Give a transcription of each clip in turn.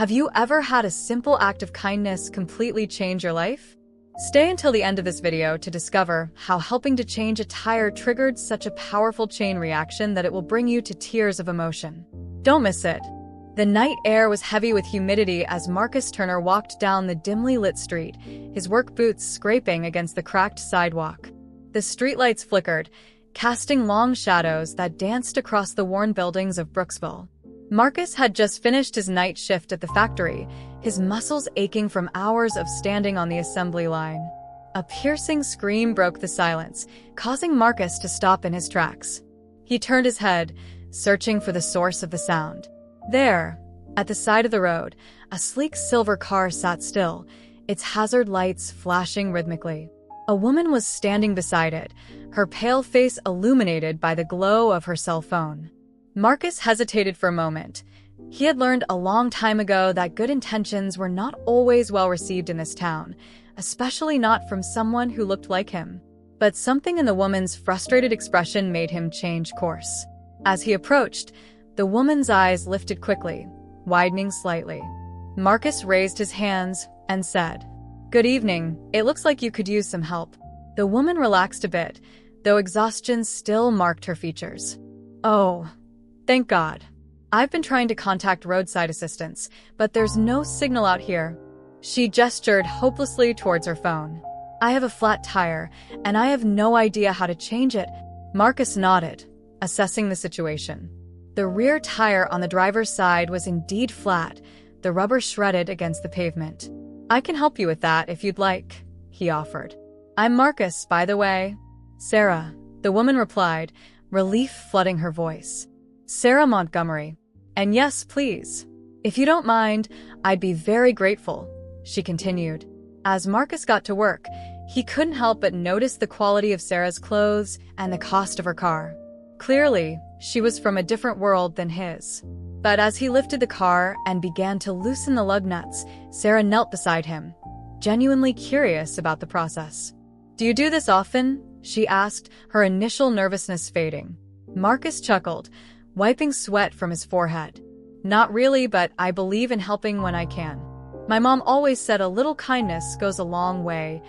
Have you ever had a simple act of kindness completely change your life? Stay until the end of this video to discover how helping to change a tire triggered such a powerful chain reaction that it will bring you to tears of emotion. Don't miss it. The night air was heavy with humidity as Marcus Turner walked down the dimly lit street, his work boots scraping against the cracked sidewalk. The streetlights flickered, casting long shadows that danced across the worn buildings of Brooksville. Marcus had just finished his night shift at the factory, his muscles aching from hours of standing on the assembly line. A piercing scream broke the silence, causing Marcus to stop in his tracks. He turned his head, searching for the source of the sound. There, at the side of the road, a sleek silver car sat still, its hazard lights flashing rhythmically. A woman was standing beside it, her pale face illuminated by the glow of her cell phone. Marcus hesitated for a moment. He had learned a long time ago that good intentions were not always well received in this town, especially not from someone who looked like him. But something in the woman's frustrated expression made him change course. As he approached, the woman's eyes lifted quickly, widening slightly. Marcus raised his hands and said, "Good evening, it looks like you could use some help." The woman relaxed a bit, though exhaustion still marked her features. "Oh, thank God. I've been trying to contact roadside assistance, but there's no signal out here." She gestured hopelessly towards her phone. "I have a flat tire, and I have no idea how to change it." Marcus nodded, assessing the situation. The rear tire on the driver's side was indeed flat, the rubber shredded against the pavement. "I can help you with that if you'd like," he offered. "I'm Marcus, by the way." "Sarah," the woman replied, relief flooding her voice. "Sarah Montgomery. And yes, please. If you don't mind, I'd be very grateful," she continued. As Marcus got to work, he couldn't help but notice the quality of Sarah's clothes and the cost of her car. Clearly, she was from a different world than his. But as he lifted the car and began to loosen the lug nuts, Sarah knelt beside him, genuinely curious about the process. "Do you do this often?" she asked, her initial nervousness fading. Marcus chuckled, wiping sweat from his forehead. "Not really, but I believe in helping when I can. My mom always said a little kindness goes a long way."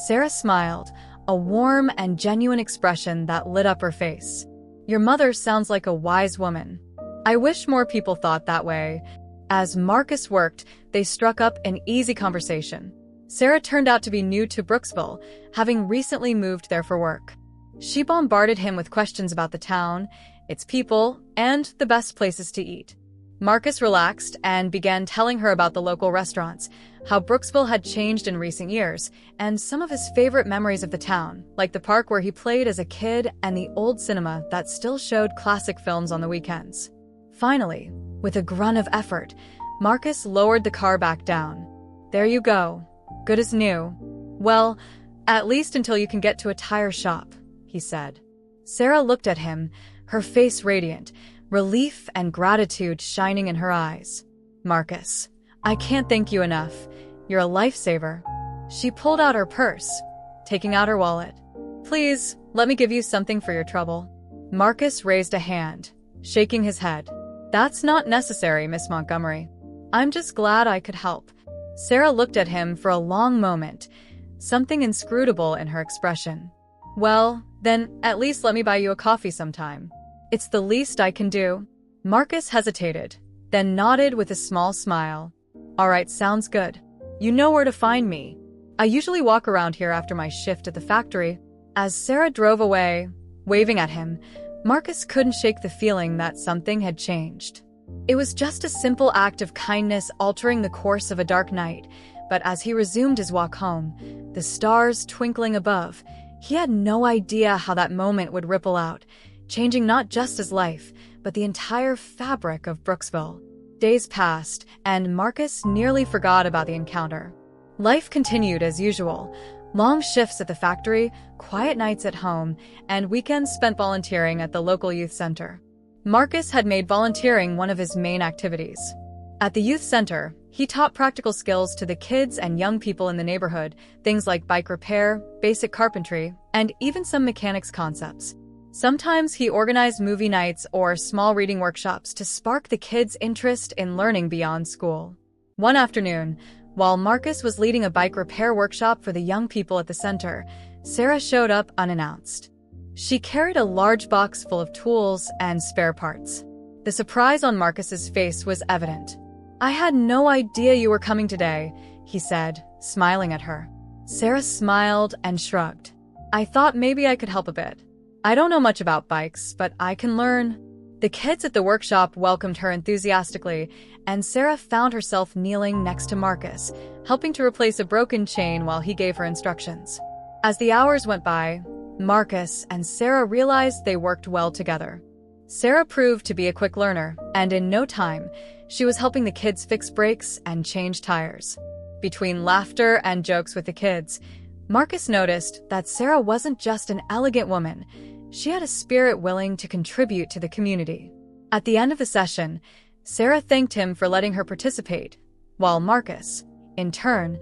Sarah smiled, a warm and genuine expression that lit up her face. "Your mother sounds like a wise woman. I wish more people thought that way." As Marcus worked, they struck up an easy conversation. Sarah turned out to be new to Brooksville, having recently moved there for work. She bombarded him with questions about the town, its people, and the best places to eat. Marcus relaxed and began telling her about the local restaurants, how Brooksville had changed in recent years, and some of his favorite memories of the town, like the park where he played as a kid and the old cinema that still showed classic films on the weekends. Finally, with a grunt of effort, Marcus lowered the car back down. "There you go. Good as new. Well, at least until you can get to a tire shop," he said. Sarah looked at him, her face radiant, relief and gratitude shining in her eyes. "Marcus, I can't thank you enough. You're a lifesaver." She pulled out her purse, taking out her wallet. "Please, let me give you something for your trouble." Marcus raised a hand, shaking his head. "That's not necessary, Miss Montgomery. I'm just glad I could help." Sarah looked at him for a long moment, something inscrutable in her expression. "Well, then at least let me buy you a coffee sometime. It's the least I can do." Marcus hesitated, then nodded with a small smile. "All right, sounds good. You know where to find me. I usually walk around here after my shift at the factory." As Sarah drove away, waving at him, Marcus couldn't shake the feeling that something had changed. It was just a simple act of kindness altering the course of a dark night, but as he resumed his walk home, the stars twinkling above, he had no idea how that moment would ripple out, changing not just his life, but the entire fabric of Brooksville. Days passed, and Marcus nearly forgot about the encounter. Life continued as usual. Long shifts at the factory, quiet nights at home, and weekends spent volunteering at the local youth center. Marcus had made volunteering one of his main activities. At the youth center, he taught practical skills to the kids and young people in the neighborhood, things like bike repair, basic carpentry, and even some mechanics concepts. Sometimes he organized movie nights or small reading workshops to spark the kids' interest in learning beyond school. One afternoon, while Marcus was leading a bike repair workshop for the young people at the center, Sarah showed up unannounced. She carried a large box full of tools and spare parts. The surprise on Marcus's face was evident. "I had no idea you were coming today," he said, smiling at her. Sarah smiled and shrugged. "I thought maybe I could help a bit. I don't know much about bikes, but I can learn." The kids at the workshop welcomed her enthusiastically, and Sarah found herself kneeling next to Marcus, helping to replace a broken chain while he gave her instructions. As the hours went by, Marcus and Sarah realized they worked well together. Sarah proved to be a quick learner, and in no time, she was helping the kids fix brakes and change tires. Between laughter and jokes with the kids, Marcus noticed that Sarah wasn't just an elegant woman. She had a spirit willing to contribute to the community. At the end of the session, Sarah thanked him for letting her participate, while Marcus, in turn,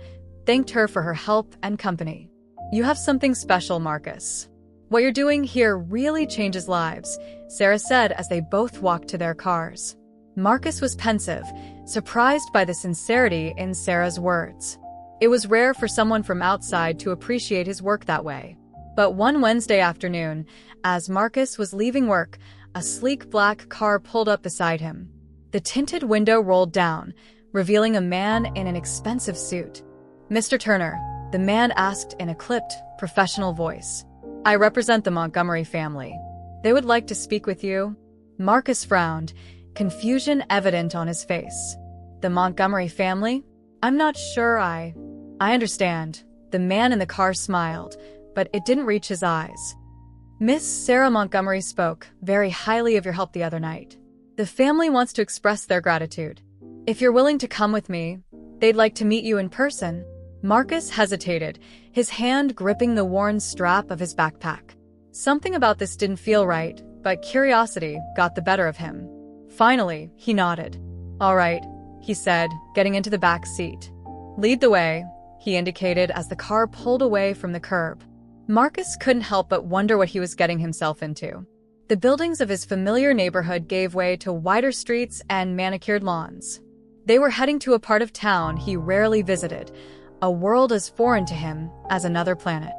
thanked her for her help and company. "You have something special, Marcus. What you're doing here really changes lives," Sarah said as they both walked to their cars. Marcus was pensive, surprised by the sincerity in Sarah's words. It was rare for someone from outside to appreciate his work that way. But one Wednesday afternoon, as Marcus was leaving work, a sleek black car pulled up beside him. The tinted window rolled down, revealing a man in an expensive suit. "Mr. Turner," the man asked in a clipped, professional voice. "I represent the Montgomery family. They would like to speak with you." Marcus frowned, confusion evident on his face. "The Montgomery family? I'm not sure I understand." The man in the car smiled, but it didn't reach his eyes. "Miss Sarah Montgomery spoke very highly of your help the other night. The family wants to express their gratitude. If you're willing to come with me, they'd like to meet you in person." Marcus hesitated, his hand gripping the worn strap of his backpack. Something about this didn't feel right, but curiosity got the better of him. Finally, he nodded. "All right," he said, getting into the back seat. "Lead the way," he indicated as the car pulled away from the curb. Marcus couldn't help but wonder what he was getting himself into. The buildings of his familiar neighborhood gave way to wider streets and manicured lawns. They were heading to a part of town he rarely visited, a world as foreign to him as another planet.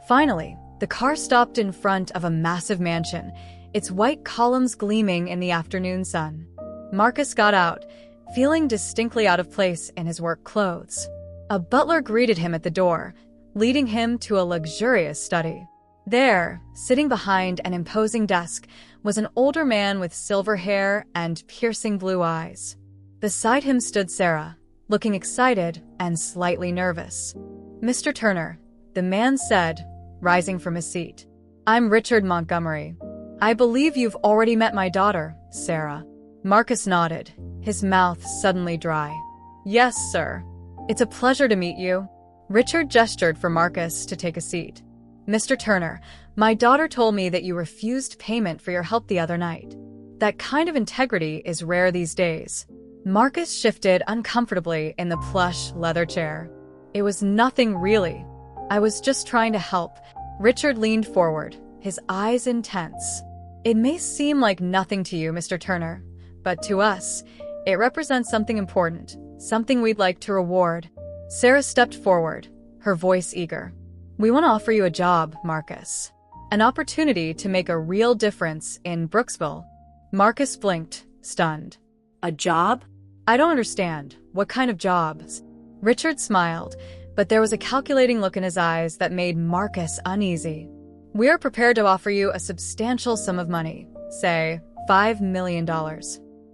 Finally, the car stopped in front of a massive mansion, its white columns gleaming in the afternoon sun. Marcus got out, feeling distinctly out of place in his work clothes. A butler greeted him at the door, leading him to a luxurious study. There, sitting behind an imposing desk, was an older man with silver hair and piercing blue eyes. Beside him stood Sarah, looking excited and slightly nervous. "Mr. Turner," the man said, rising from his seat. "I'm Richard Montgomery. I believe you've already met my daughter, Sarah." Marcus nodded, his mouth suddenly dry. "Yes, sir. It's a pleasure to meet you." Richard gestured for Marcus to take a seat. "Mr. Turner, my daughter told me that you refused payment for your help the other night. That kind of integrity is rare these days." Marcus shifted uncomfortably in the plush leather chair. "It was nothing really. I was just trying to help." Richard leaned forward, his eyes intense. "It may seem like nothing to you, Mr. Turner, but to us, it represents something important, something we'd like to reward." Sarah stepped forward, her voice eager. "We want to offer you a job, Marcus. An opportunity to make a real difference in Brooksville." Marcus blinked, stunned. "A job?" "I don't understand. What kind of jobs?" Richard smiled, but there was a calculating look in his eyes that made Marcus uneasy. "We are prepared to offer you a substantial sum of money, say $5 million.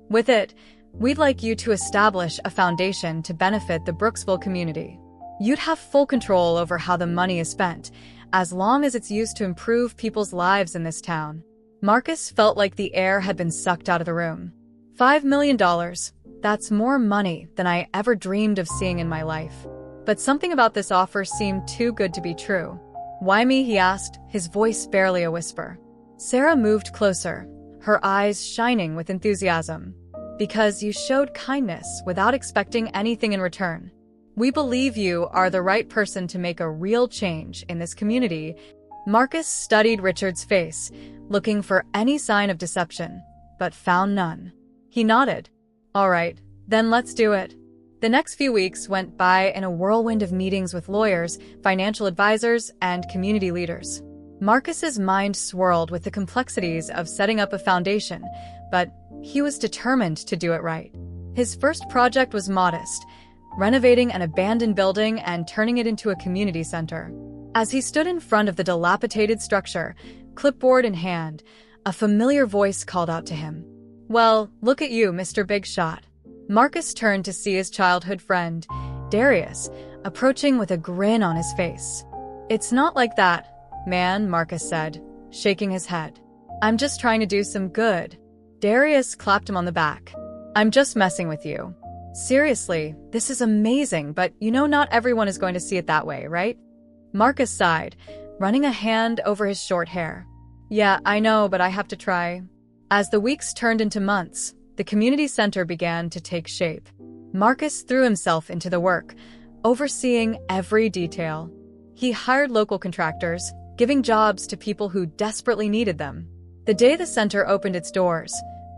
With it, we'd like you to establish a foundation to benefit the Brooksville community. You'd have full control over how the money is spent, as long as it's used to improve people's lives in this town." Marcus felt like the air had been sucked out of the room. $5 million. That's more money than I ever dreamed of seeing in my life. But something about this offer seemed too good to be true. "Why me?" he asked, his voice barely a whisper. Sarah moved closer, her eyes shining with enthusiasm. "Because you showed kindness without expecting anything in return. We believe you are the right person to make a real change in this community." Marcus studied Richard's face, looking for any sign of deception, but found none. He nodded. "All right, then let's do it." The next few weeks went by in a whirlwind of meetings with lawyers, financial advisors, and community leaders. Marcus's mind swirled with the complexities of setting up a foundation, but he was determined to do it right. His first project was modest, renovating an abandoned building and turning it into a community center. As he stood in front of the dilapidated structure, clipboard in hand, a familiar voice called out to him. "Well, look at you, Mr. Big Shot." Marcus turned to see his childhood friend, Darius, approaching with a grin on his face. "It's not like that, man," Marcus said, shaking his head. "I'm just trying to do some good." Darius clapped him on the back. "I'm just messing with you. Seriously, this is amazing, but you know not everyone is going to see it that way, right?" Marcus sighed, running a hand over his short hair. "Yeah, I know, but I have to try." As the weeks turned into months, the community center began to take shape. Marcus threw himself into the work, overseeing every detail. He hired local contractors, giving jobs to people who desperately needed them. The day the center opened its doors,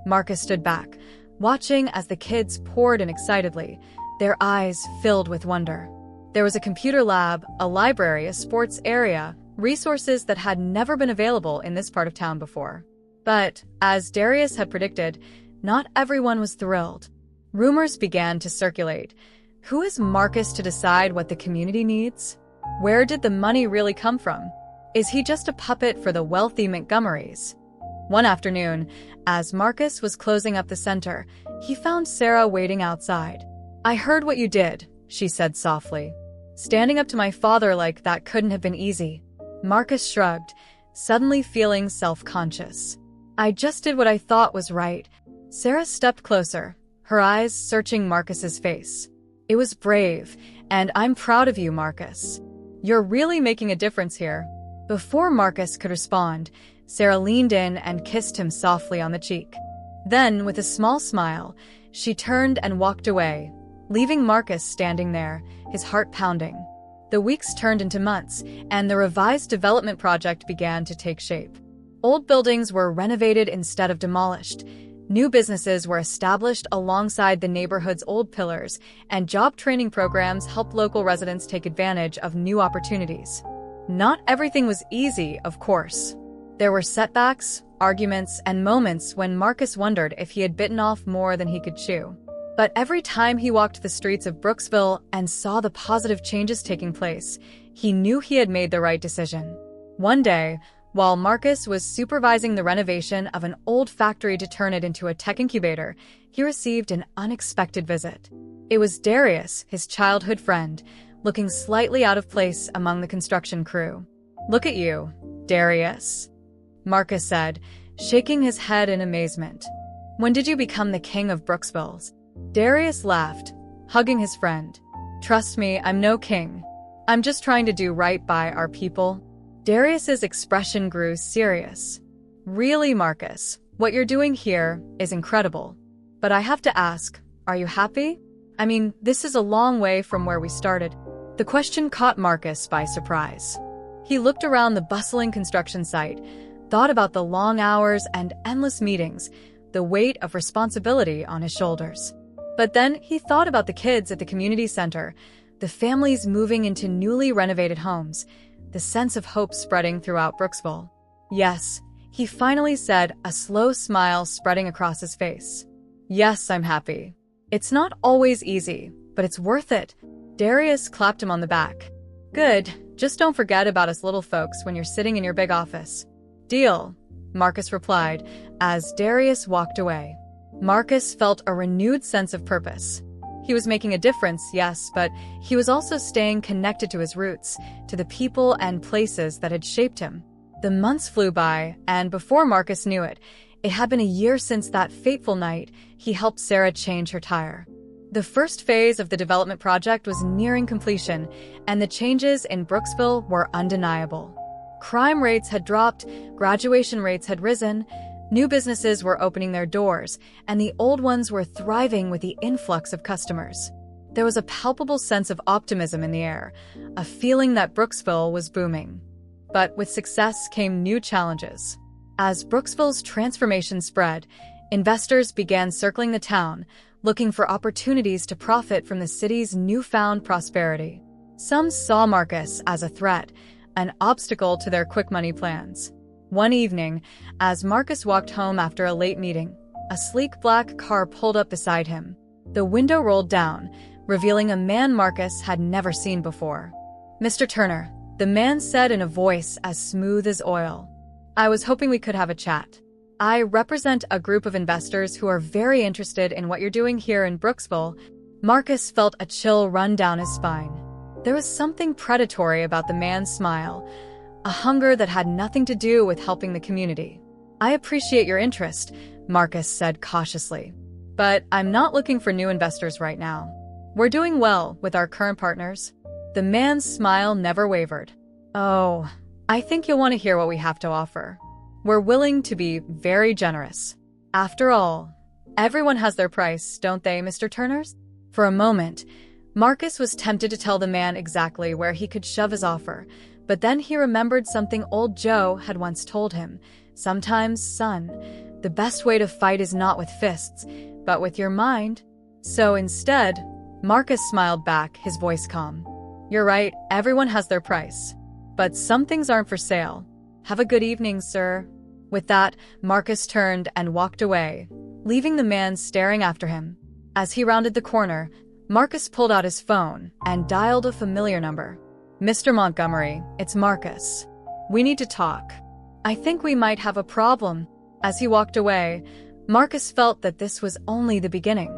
Marcus stood back, watching as the kids poured in excitedly, their eyes filled with wonder. There was a computer lab, a library, a sports area, resources that had never been available in this part of town before. But, as Darius had predicted, not everyone was thrilled. Rumors began to circulate. Who is Marcus to decide what the community needs? Where did the money really come from? Is he just a puppet for the wealthy Montgomerys? One afternoon, as Marcus was closing up the center, he found Sarah waiting outside. "I heard what you did," she said softly. "Standing up to my father like that couldn't have been easy." Marcus shrugged, suddenly feeling self-conscious. "I just did what I thought was right." Sarah stepped closer, her eyes searching Marcus's face. "It was brave, and I'm proud of you, Marcus. You're really making a difference here." Before Marcus could respond, Sarah leaned in and kissed him softly on the cheek. Then, with a small smile, she turned and walked away, leaving Marcus standing there, his heart pounding. The weeks turned into months, and the revised development project began to take shape. Old buildings were renovated instead of demolished. New businesses were established alongside the neighborhood's old pillars, and job training programs helped local residents take advantage of new opportunities. Not everything was easy, of course. There were setbacks, arguments, and moments when Marcus wondered if he had bitten off more than he could chew. But every time he walked the streets of Brooksville and saw the positive changes taking place, he knew he had made the right decision. One day, while Marcus was supervising the renovation of an old factory to turn it into a tech incubator, he received an unexpected visit. It was Darius, his childhood friend, looking slightly out of place among the construction crew. "Look at you, Darius," Marcus said, shaking his head in amazement. "When did you become the king of Brooksville?" Darius laughed, hugging his friend. "Trust me, I'm no king. I'm just trying to do right by our people." Darius's expression grew serious. "Really, Marcus, what you're doing here is incredible. But I have to ask, are you happy? I mean, this is a long way from where we started." The question caught Marcus by surprise. He looked around the bustling construction site, thought about the long hours and endless meetings, the weight of responsibility on his shoulders. But then he thought about the kids at the community center, the families moving into newly renovated homes, the sense of hope spreading throughout Brooksville. "Yes," he finally said, a slow smile spreading across his face. "Yes, I'm happy. It's not always easy, but it's worth it." Darius clapped him on the back. "Good, just don't forget about us little folks when you're sitting in your big office." "Deal," Marcus replied, as Darius walked away. Marcus felt a renewed sense of purpose. He was making a difference, yes, but he was also staying connected to his roots, to the people and places that had shaped him. The months flew by, and before Marcus knew it, it had been a year since that fateful night he helped Sarah change her tire. The first phase of the development project was nearing completion, and the changes in Brooksville were undeniable. Crime rates had dropped, graduation rates had risen, new businesses were opening their doors, and the old ones were thriving with the influx of customers. There was a palpable sense of optimism in the air, a feeling that Brooksville was booming. But with success came new challenges. As Brooksville's transformation spread, Investors began circling the town, looking for opportunities to profit from the city's newfound prosperity. Some saw Marcus as a threat, an obstacle to their quick money plans. One evening, as Marcus walked home after a late meeting, a sleek black car pulled up beside him. The window rolled down, revealing a man Marcus had never seen before. "Mr. Turner," the man said in a voice as smooth as oil. "I was hoping we could have a chat. I represent a group of investors who are very interested in what you're doing here in Brooksville." Marcus felt a chill run down his spine. There was something predatory about the man's smile, a hunger that had nothing to do with helping the community. "I appreciate your interest," Marcus said cautiously, "but I'm not looking for new investors right now. We're doing well with our current partners." The man's smile never wavered. "Oh, I think you'll want to hear what we have to offer. We're willing to be very generous. After all, everyone has their price, don't they, Mr. Turners?" For a moment, Marcus was tempted to tell the man exactly where he could shove his offer, but then he remembered something old Joe had once told him. "Sometimes, son, the best way to fight is not with fists, but with your mind." So instead, Marcus smiled back, his voice calm. "You're right, everyone has their price. But some things aren't for sale. Have a good evening, sir." With that, Marcus turned and walked away, leaving the man staring after him. As he rounded the corner, Marcus pulled out his phone and dialed a familiar number. "Mr. Montgomery, it's Marcus. We need to talk. I think we might have a problem." As he walked away, Marcus felt that this was only the beginning.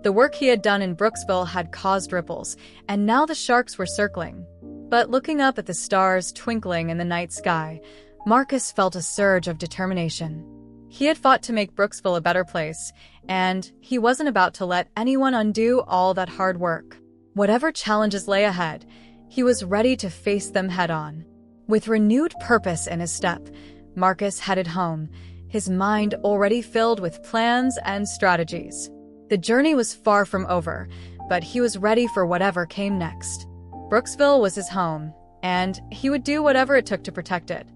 The work he had done in Brooksville had caused ripples, and now the sharks were circling. But looking up at the stars twinkling in the night sky, Marcus felt a surge of determination. He had fought to make Brooksville a better place, and he wasn't about to let anyone undo all that hard work. Whatever challenges lay ahead, he was ready to face them head-on. With renewed purpose in his step, Marcus headed home, his mind already filled with plans and strategies. The journey was far from over, but he was ready for whatever came next. Brooksville was his home, and he would do whatever it took to protect it.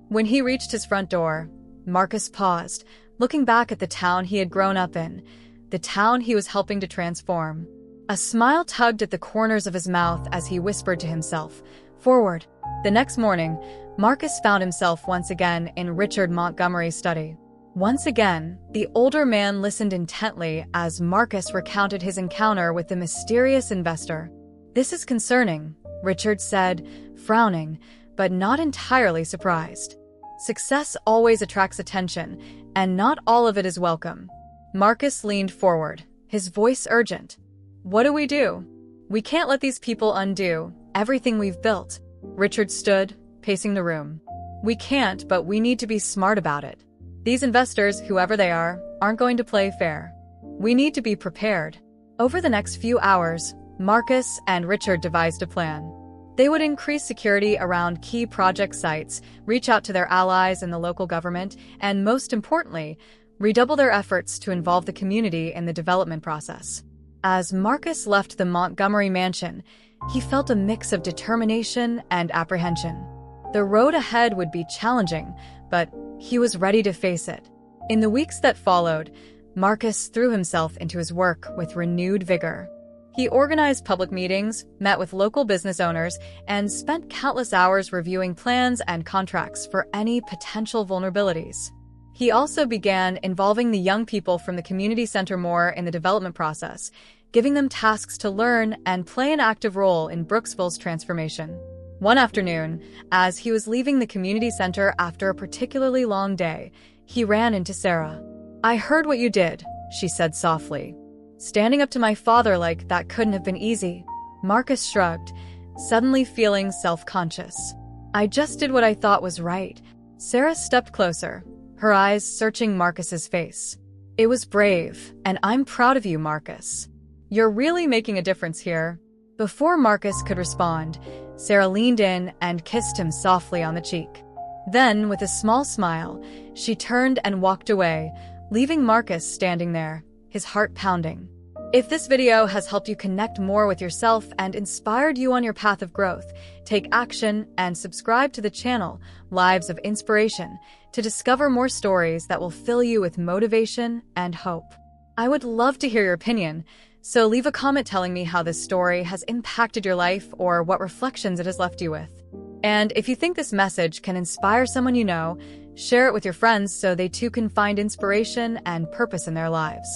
When he reached his front door, Marcus paused, looking back at the town he had grown up in, the town he was helping to transform. A smile tugged at the corners of his mouth as he whispered to himself, "Forward." The next morning, Marcus found himself once again in Richard Montgomery's study. Once again, the older man listened intently as Marcus recounted his encounter with the mysterious investor. "This is concerning," Richard said, frowning, but not entirely surprised. "Success always attracts attention, and not all of it is welcome." Marcus leaned forward, his voice urgent. "What do we do? We can't let these people undo everything we've built." Richard stood, pacing the room. "We can't, but we need to be smart about it. These investors, whoever they are, aren't going to play fair. We need to be prepared." Over the next few hours, Marcus and Richard devised a plan. They would increase security around key project sites, reach out to their allies in the local government, and most importantly, redouble their efforts to involve the community in the development process. As Marcus left the Montgomery mansion, he felt a mix of determination and apprehension. The road ahead would be challenging, but he was ready to face it. In the weeks that followed, Marcus threw himself into his work with renewed vigor. He organized public meetings, met with local business owners, and spent countless hours reviewing plans and contracts for any potential vulnerabilities. He also began involving the young people from the community center more in the development process, giving them tasks to learn and play an active role in Brooksville's transformation. One afternoon, as he was leaving the community center after a particularly long day, he ran into Sarah. "I heard what you did," she said softly. "Standing up to my father like that couldn't have been easy." Marcus shrugged, suddenly feeling self-conscious. "I just did what I thought was right." Sarah stepped closer, her eyes searching Marcus's face. "It was brave, and I'm proud of you, Marcus. You're really making a difference here." Before Marcus could respond, Sarah leaned in and kissed him softly on the cheek. Then, with a small smile, she turned and walked away, leaving Marcus standing there, his heart pounding. If this video has helped you connect more with yourself and inspired you on your path of growth, take action and subscribe to the channel, Lives of Inspiration, to discover more stories that will fill you with motivation and hope. I would love to hear your opinion, so leave a comment telling me how this story has impacted your life or what reflections it has left you with. And if you think this message can inspire someone you know, share it with your friends so they too can find inspiration and purpose in their lives.